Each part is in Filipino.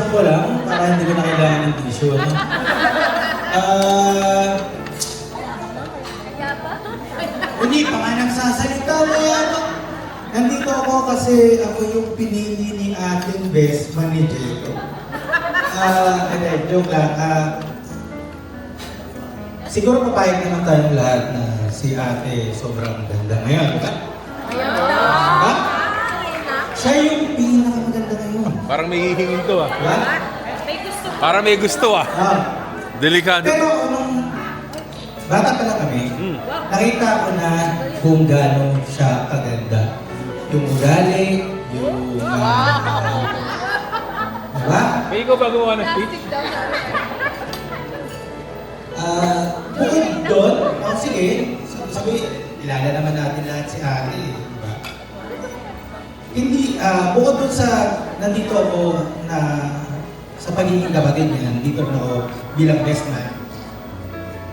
ko lang, para hindi ko na kailangan ng tissue, ano? Hindi pa nga nagsasalita mo yan. Nandito ako kasi ako yung pinili ni ating best manager. Hindi, joke lang. Siguro papayag naman tayong lahat na si ate sobrang ganda ngayon. Ha? Siya yung pinakamaganda ngayon. Parang may hihingin to ah. Ha? Parang may gusto ah. Delikado. Pero nung bata pa lang kami, nakita ko na kung gaano siya kaganda. Yung ugali, yung... diba? May ikaw ba gumawa ng speech? Bukod doon, sige, sabi, kilala naman natin lahat si ate, diba? Hindi, bukod doon sa, nandito ako na sa pagiging kapatid niya, nandito rin ako bilang best man.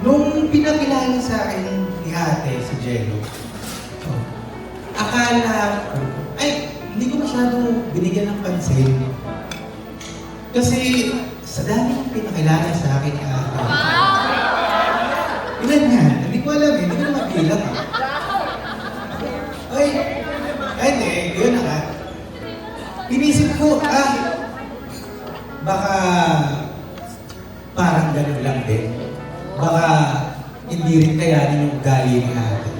Nung pinakilala sa akin ni ate, si Jello, akala ko, ay, hindi ko masyado binigyan ng pansin. Kasi sa dami ng pinakilala sa akin ni ate. Ilan yan? Hindi ko alam eh, hindi ko na mabilang eh. Ay, hindi, yun na nga. Inisip ko, baka parang ganun lang din. Baka hindi rin kayanin yung ugali ni ate.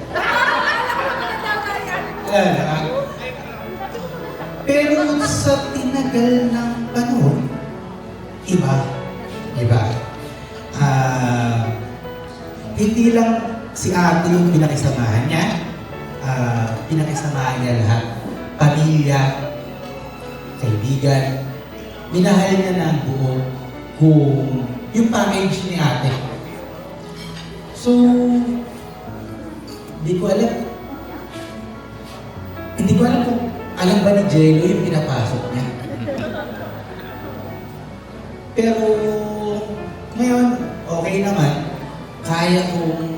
Pero sa tinagal ng panahon, iba. Hindi lang si ate yung pinakisamahan niya, pinakisamahan niya lahat. Pamilya, kaibigan, minahal niya ng buo kung yung package ni ate. So, hindi ko alam kung alam ba ni Jello yung pinapasok niya. Pero ngayon, okay naman. Kaya kong,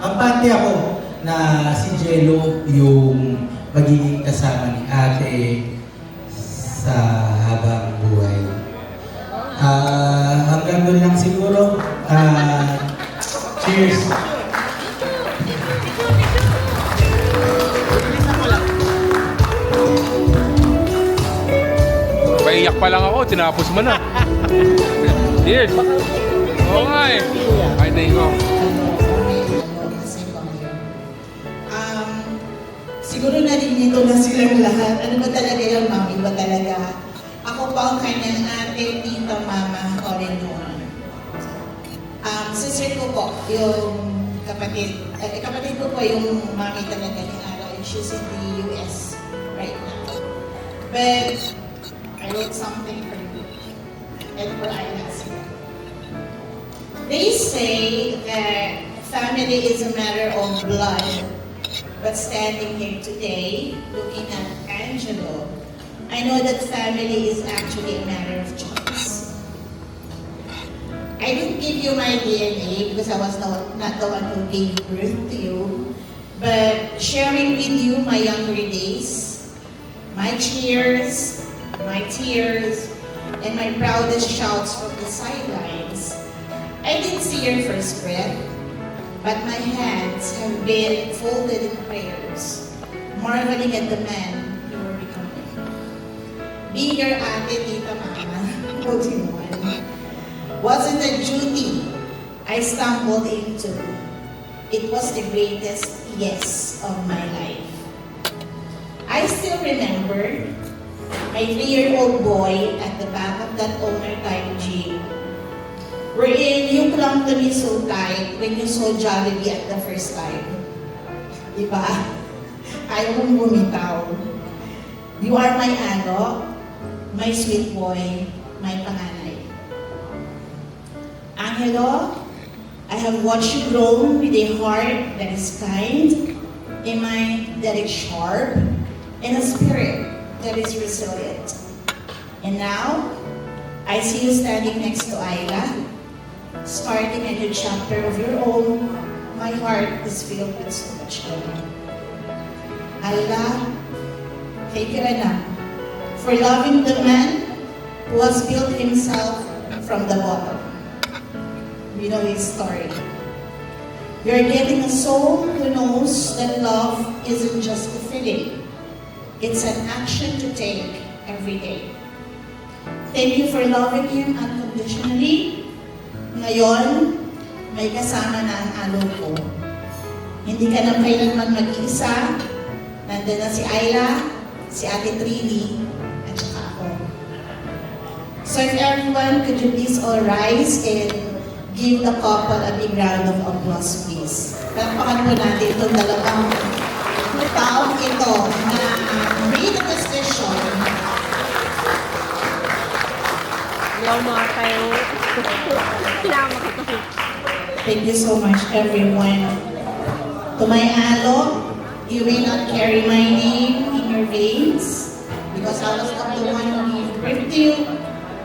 kampante ako na si Jello yung magiging kasama ni ate sa habang buhay. Hanggang doon lang siguro. Cheers! Paiyak pa lang ako, tinapos mo na. Cheers! Oo nga eh. Ay, thank you. Siguro narinig na silang lahat. Ano ba talaga yung mami ba talaga? Ako pa ang kanyang ate, tita, mama, o rin noon. Sister ko po, yung kapatid. Kapatid ko po yung mami talaga ni Ara. She's in the US right now. But I wrote something for you. And for Ayla as well. They say that family is a matter of blood. But standing here today, looking at Angelo, I know that family is actually a matter of choice. I didn't give you my DNA because I was not the one who gave birth to you, but sharing with you my younger days, my cheers, my tears, and my proudest shouts from the sidelines. I didn't see your first breath, but my hands have been folded in prayers, marveling at the man you were becoming. Being your ate, tita, mama, holding one, wasn't a duty I stumbled into. It was the greatest yes of my life. I still remember my 3-year-old boy at the back of that owner-type Jeep, wherein you clung to me so tight when you saw Jollibee at the first time. Diba? Ayaw mong bumitaw. You are my ano, my sweet boy, my panganay. Angelo, I have watched you grow with a heart that is kind, a mind that is sharp, and a spirit that is resilient. And now, I see you standing next to Ayla, starting a new chapter of your own. My heart is filled with so much joy. Ayla, thank you, Anna, for loving the man who has built himself from the bottom. You know his story. You're getting a soul who knows that love isn't just a feeling. It's an action to take every day. Thank you for loving him unconditionally. Ngayon, may kasama na ang alo ko. Hindi ka na kailanman mag-isa. Nandun na si Ayla, si Ate Trini, at saka ako. So if everyone, could you please all rise and give the couple a big round of applause, please. Palakpakan po natin itong dalawang taong ito na made a decision. Hello mga kayo. Salamat ko. Thank you so much, everyone. To my alo, you may not carry my name in your veins because I was not the one who gave birth to you,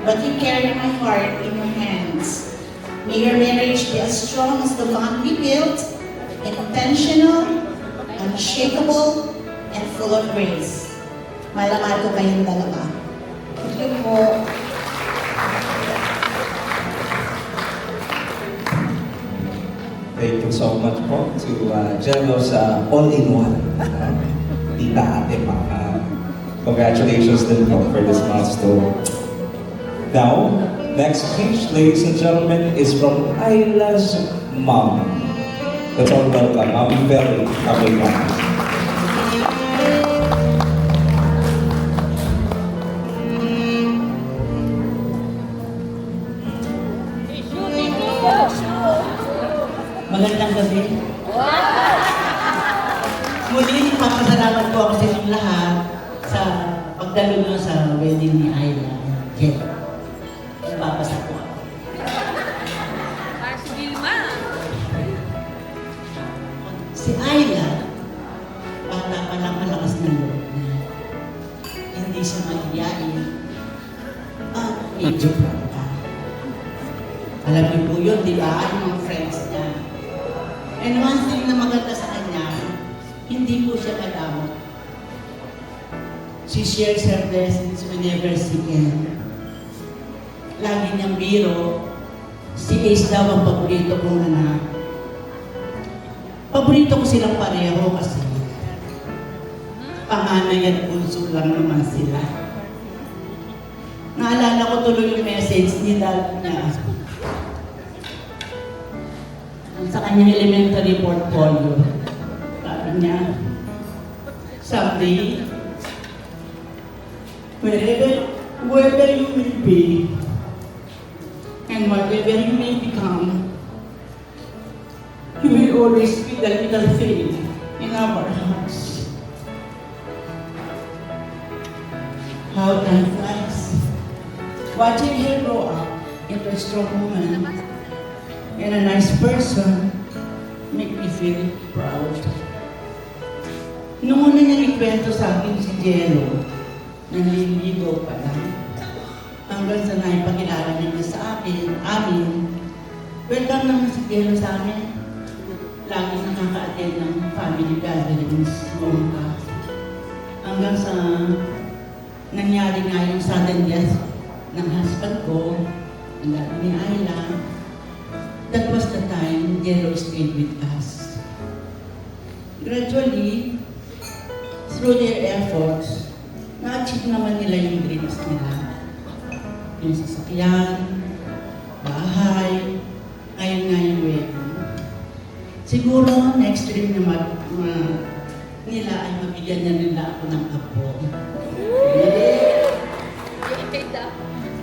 but you carry my heart in your hands. May your marriage be as strong as the bond we built, intentional, unshakable, and full of grace. Mahal ko kayong dalawa. Thank you po. Thank you so much po to Jello's all-in-one, Tita Ate Ma. Congratulations din po for this milestone. Now, next speech, ladies and gentlemen, is from Ayla's mom. Let's all welcome Mami Berry Abelman. Magandang gabi. Muli, papasalamat po ako sa inyong lahat sa pagdalo nyo sa wedding ni Ayla. Jen. Papasa po ako. Si Vilma. Si Ayla, bata pa lang malakas na loob niya. Hindi siya mahiyain. Medyo prangka. Alam niyo po yun, di ba? Yung mga friends niya. And one thing na maganda sa kanya, hindi po siya madamot. She shares her blessings whenever she can. Lagi niyang biro, si Ace daw ang paborito kong anak. Paborito ko silang pareho kasi panganay at bunso lang naman sila. Naalala ko tuloy yung message ni dad niya sa kanyang elementary portfolio. Sabi niya, someday, wherever you will be, and whatever you may become, you will always be the little thing in our hearts. How time flies. Watching her grow up into a strong woman and a nice person make me feel proud. Noong una niyang ikwento sa akin si Jello, nanliligaw pa lang. Hanggang sa naipakilala niya sa amin, welcome naman si Jello sa amin. Lagi nakaka-attend ng family gatherings noong ka. Hanggang sa nangyari nga yung sudden death ng husband ko, ang dati ni Ayla. That was the time Jello stayed with us. Gradually, through their efforts, na-achieve naman nila yung dreams nila. Yung sasakyan, bahay, ngayon nga yung wedding. Siguro, next dream naman nila ay mabigyan na nila ako ng apo.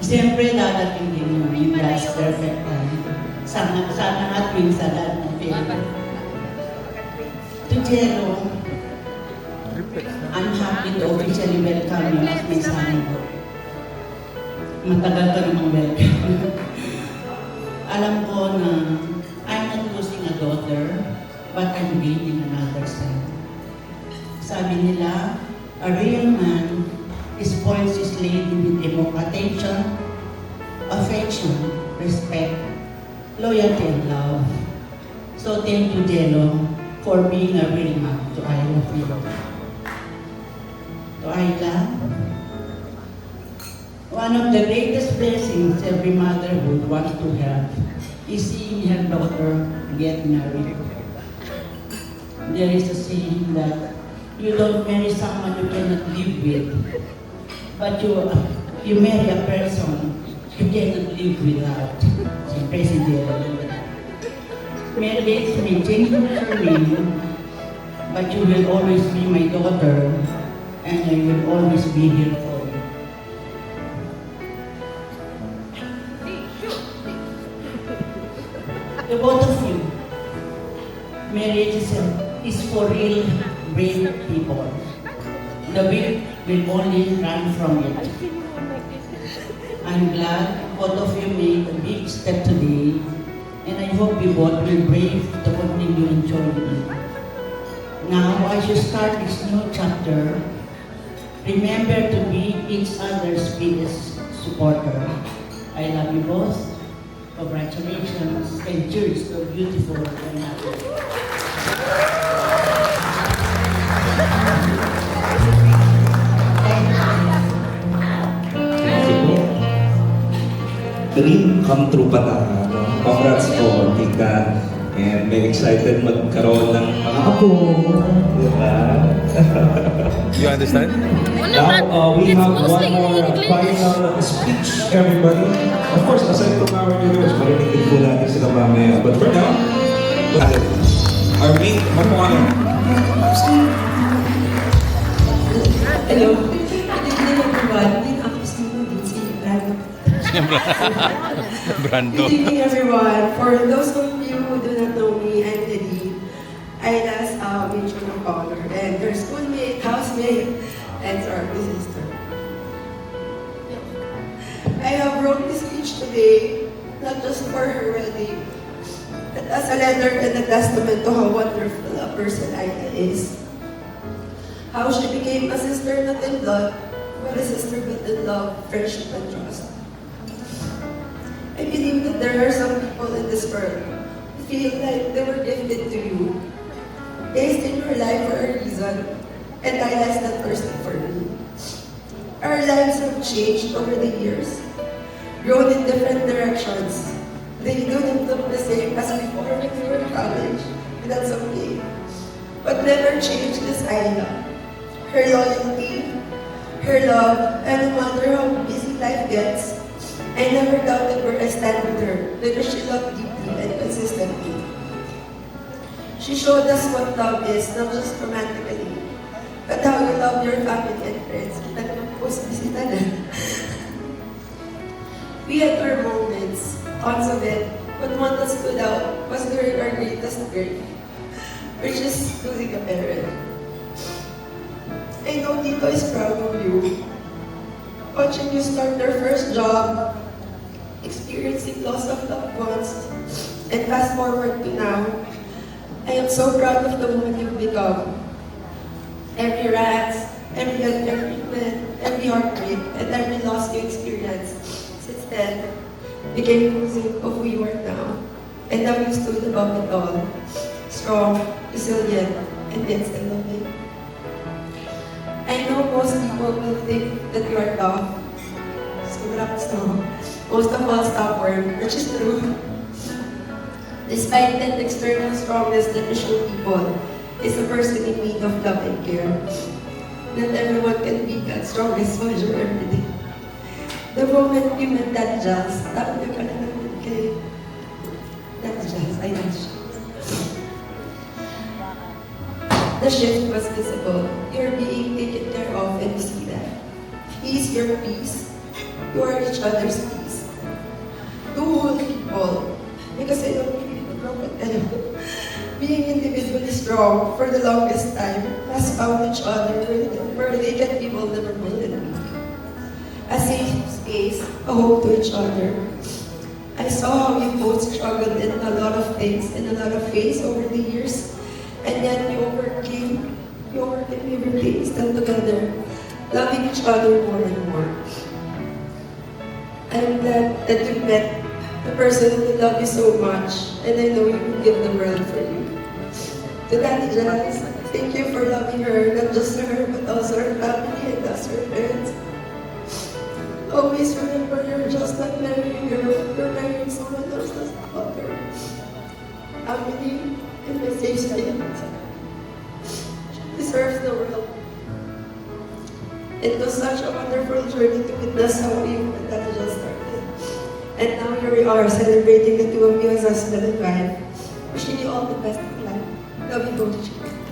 Siyempre, dadating din yung God's perfect time. Sana nga tuwing sa lahat ng pera. To Jello, I'm happy to officially welcome you as my son-in-law. Matagal ka namang welcome. Alam ko na I'm not losing a daughter, but I'm gaining another son. Sabi nila, a real man spoils his lady with attention, affection, respect, loyalty, and love. So thank you, Jello, for being a real man to all of you. One of the greatest blessings every motherhood wants to have is seeing her daughter get married. There is a saying that you don't marry someone you cannot live with, but you marry a person you cannot live without. Siyempre si Jerry. Marriage may change your name, but you will always be my daughter, and I will always be here for you. The both of you, marriage is for real brave people. The weak will only run from it. I'm glad both of you made a big step today, and I hope you both will brave to continue enjoying it. Now, as you start this new chapter, remember to be each other's biggest supporter. I love you both. Congratulations, and cheers to a beautiful and happy. Thank you po. Dream come true pala. No? Congrats po, Tita. And may excited magkaroon ng mga apo. Diba? You understand? Now, we have one more final speech, everybody. Of course, aside from our viewers, marinig din po natin sila mamaya. But for now, our main honor. Hello. Good evening, everyone. Ako si Lindsay Brando. Brando. Good evening, everyone. For those of you who do not know me, I'm Lily. Ida's mutual honor. And her schoolmate, housemate, and our sister. I have wrote this speech today, not just for her wedding, but as a letter and a testament to how wonderful a person Ida is. How she became a sister not in blood, but a sister but in love, friendship, and trust. I believe that there are some people in this world who feel like they were gifted to you, placed in your life for a reason, and Ida is that person for me. Our lives have changed over the years, grown in different directions. They don't look the same as before when we were in college, and that's okay. But never change this Ida. Her loyalty, her love, and no matter how busy life gets, I never doubted where I stand with her because she loved deeply and consistently. She showed us what love is, not just romantically, but how you love your family and friends. Kita naman po sa bisita na. We had our moments, tons of it, but one that stood out was during our greatest grief, which is losing a parent. I know Tito is proud of you. Watching you start your first job, experiencing loss of loved ones, and fast forward to now, I am so proud of the woman you've become. Every rant, every agreement, every heartbreak, and every loss you experienced since then became music of who you are now, and how you stood above it all, strong, resilient, and yet still loving. I know most people will think that you are tough, most of all stubborn, which is true. Despite that external strongness that you show people is a person in need of love and care. Not everyone can be that strongest soldier every day. The moment you met that Jazz, tapos ka na naman kay that Jazz, I know siya. The shift was visible. You're being taken care of, and you see that. He's your peace. You are each other's peace. Two whole people. Because I don't really know what being individually strong for the longest time has found each other where they can be vulnerable and weak. A safe space, a hope to each other. I saw how you both struggled in a lot of things, in a lot of ways over the years. And then you overcame everything, still together, loving each other more and more. I'm glad that you met the person who will love you so much, and I know you will give the world for you. To Daddy Jazz, thank you for loving her, not just her, but also her family and us, her friends. Always always remember you're just not marrying her, you're marrying someone else's daughter. I'm with you in my safe side. She deserves the world. It was such a wonderful journey to witness how you and that just started. And now here we are celebrating the two of you as husband and wife. Wishing you all the best in life. Love you both.